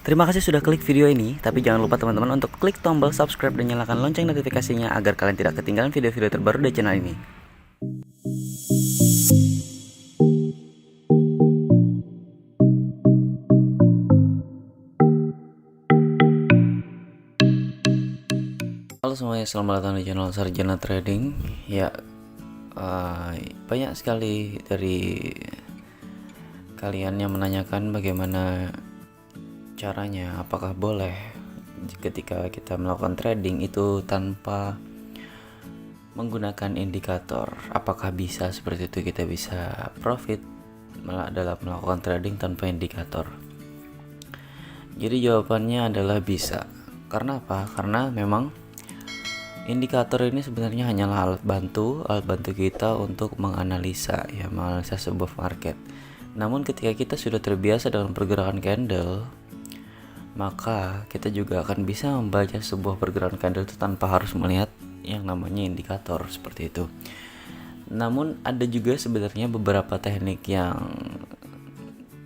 Terima kasih sudah klik video ini, tapi jangan lupa teman-teman untuk klik tombol subscribe dan nyalakan lonceng notifikasinya agar kalian tidak ketinggalan video-video terbaru dari channel ini. Halo semuanya, selamat datang di channel Sarjana Trading. Ya, banyak sekali dari kalian yang menanyakan bagaimana caranya, apakah boleh ketika kita melakukan trading itu tanpa menggunakan indikator, apakah bisa seperti itu, kita bisa profit dalam melakukan trading tanpa indikator. Jadi jawabannya adalah bisa. Karena apa? Karena memang indikator ini sebenarnya hanyalah alat bantu kita untuk menganalisa sebuah market. Namun ketika kita sudah terbiasa dengan pergerakan candle, maka kita juga akan bisa membaca sebuah pergerakan candle itu tanpa harus melihat yang namanya indikator seperti itu. Namun ada juga sebenarnya beberapa teknik yang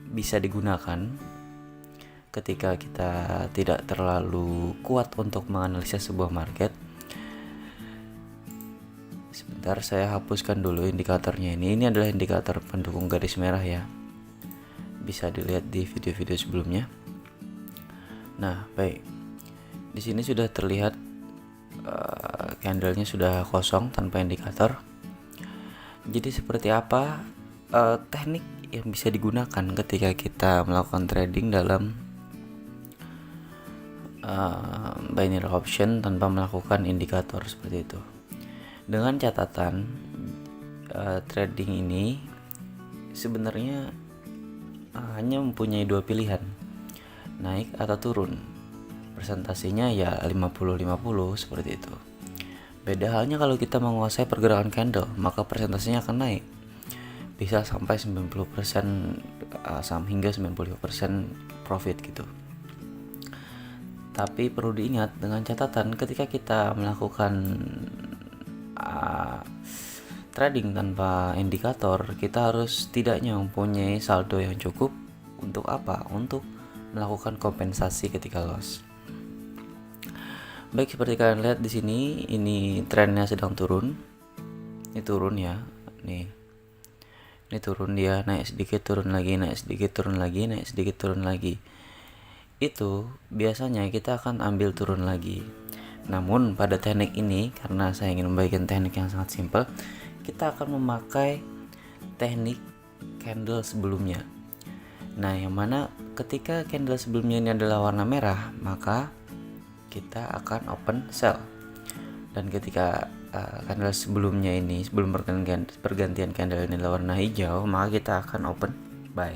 bisa digunakan ketika kita tidak terlalu kuat untuk menganalisa sebuah market. Sebentar, saya hapuskan dulu indikatornya ini. Ini adalah indikator pendukung garis merah ya. Bisa dilihat di video-video sebelumnya. Nah, baik. Di sini sudah terlihat candlenya sudah kosong tanpa indikator. Jadi seperti apa teknik yang bisa digunakan ketika kita melakukan trading dalam binary option tanpa melakukan indikator seperti itu? Dengan catatan trading ini sebenarnya hanya mempunyai dua pilihan, naik atau turun. Presentasinya ya 50-50 seperti itu. Beda halnya kalau kita menguasai pergerakan candle, maka presentasinya akan naik, bisa sampai 90% hingga 95% profit gitu. Tapi perlu diingat dengan catatan, ketika kita melakukan trading tanpa indikator, kita harus setidaknya mempunyai saldo yang cukup untuk apa? Untuk melakukan kompensasi ketika loss. Baik, seperti kalian lihat di sini, ini trennya sedang turun. Ini turun ya. Ini turun, dia naik sedikit, turun lagi, naik sedikit, turun lagi, naik sedikit, turun lagi. Itu biasanya kita akan ambil turun lagi. Namun pada teknik ini, karena saya ingin membagikan teknik yang sangat simpel, kita akan memakai teknik candle sebelumnya. Nah, yang mana ketika candle sebelumnya ini adalah warna merah, maka kita akan open sell. Dan ketika candle sebelumnya ini, sebelum pergantian candle ini adalah warna hijau, maka kita akan open buy.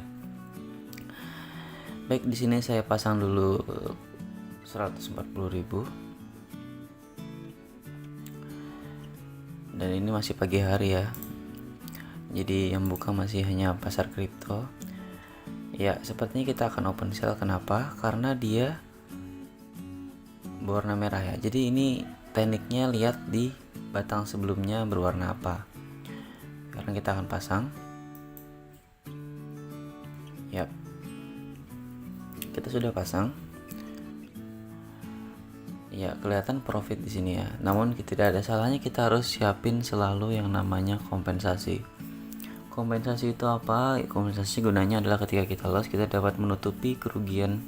Baik, di sini saya pasang dulu 140.000. Dan ini masih pagi hari ya, jadi yang buka masih hanya pasar kripto. Ya, sepertinya kita akan open sell. Kenapa? Karena dia berwarna merah ya. Jadi ini tekniknya, lihat di batang sebelumnya berwarna apa. Sekarang kita akan pasang. Yap, kita sudah pasang. Ya, kelihatan profit di sini ya. Namun tidak ada salahnya kita harus siapin selalu yang namanya kompensasi. Kompensasi itu apa? Kompensasi gunanya adalah ketika kita loss, kita dapat menutupi kerugian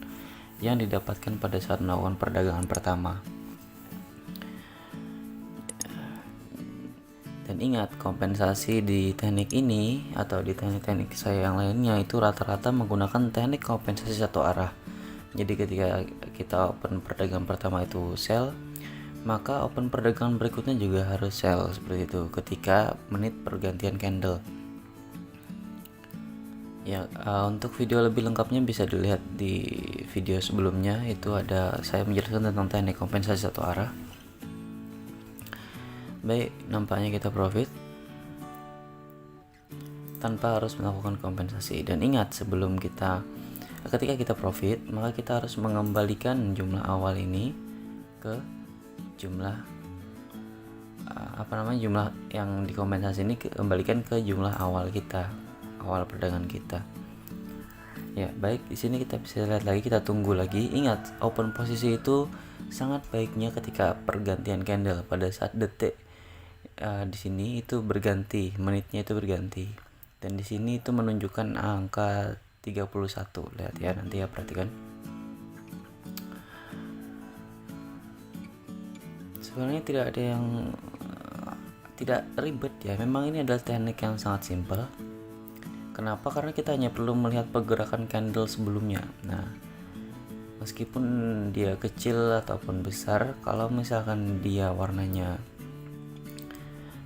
yang didapatkan pada saat melakukan perdagangan pertama. Dan ingat, kompensasi di teknik ini atau di teknik-teknik saya yang lainnya itu rata-rata menggunakan teknik kompensasi satu arah. Jadi ketika kita open perdagangan pertama itu sell, maka open perdagangan berikutnya juga harus sell seperti itu ketika menit pergantian candle. Ya, untuk video lebih lengkapnya bisa dilihat di video sebelumnya, itu ada saya menjelaskan tentang teknik kompensasi satu arah. Baik, nampaknya kita profit tanpa harus melakukan kompensasi. Dan ingat, ketika kita profit, maka kita harus mengembalikan jumlah awal ini ke jumlah jumlah yang dikompensasi ini kembalikan ke jumlah awal kita, awal perdagangan kita. Ya, baik, di sini kita bisa lihat lagi, kita tunggu lagi. Ingat, open posisi itu sangat baiknya ketika pergantian candle pada saat detik di sini itu berganti, menitnya itu berganti. Dan di sini itu menunjukkan angka 31. Lihat ya, nanti ya, perhatikan. Sebenarnya tidak ada yang tidak ribet ya. Memang ini adalah teknik yang sangat simpel. Kenapa? Karena kita hanya perlu melihat pergerakan candle sebelumnya. Nah, meskipun dia kecil ataupun besar, kalau misalkan dia warnanya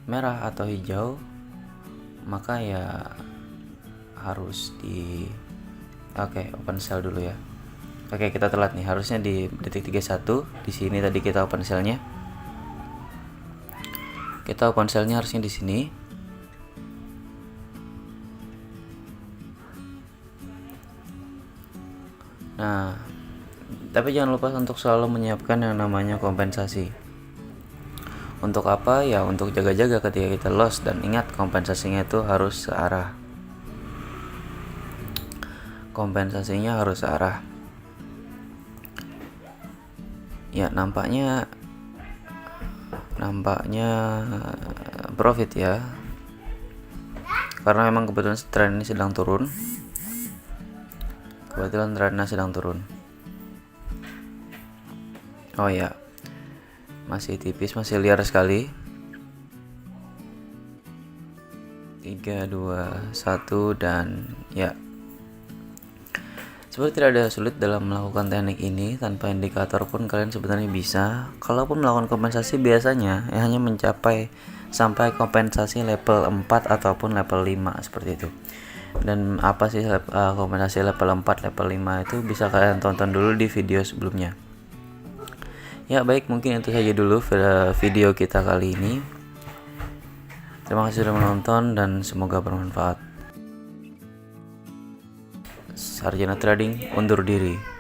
merah atau hijau, maka ya harus open sell dulu ya. Oke, kita telat nih. Harusnya di detik 31. Di sini tadi kita open sell-nya. Kita open sell-nya harusnya di sini. Nah, tapi jangan lupa untuk selalu menyiapkan yang namanya kompensasi. Untuk apa? Ya untuk jaga-jaga ketika kita loss, dan ingat kompensasinya itu harus searah. Kompensasinya harus searah. Ya, nampaknya profit ya. Karena memang kebetulan tren ini sedang turun. Oh ya, masih tipis, masih liar sekali. 3, 2, 1, dan ya, sebenarnya tidak ada sulit dalam melakukan teknik ini. Tanpa indikator pun kalian sebenarnya bisa. Kalaupun melakukan kompensasi, biasanya ya hanya mencapai sampai kompensasi level 4 ataupun level 5 seperti itu. Dan apa sih kompensasi level 4, level 5 itu bisa kalian tonton dulu di video sebelumnya. Ya baik, mungkin itu saja dulu video kita kali ini. Terima kasih sudah menonton dan semoga bermanfaat. Sarjana Trading undur diri.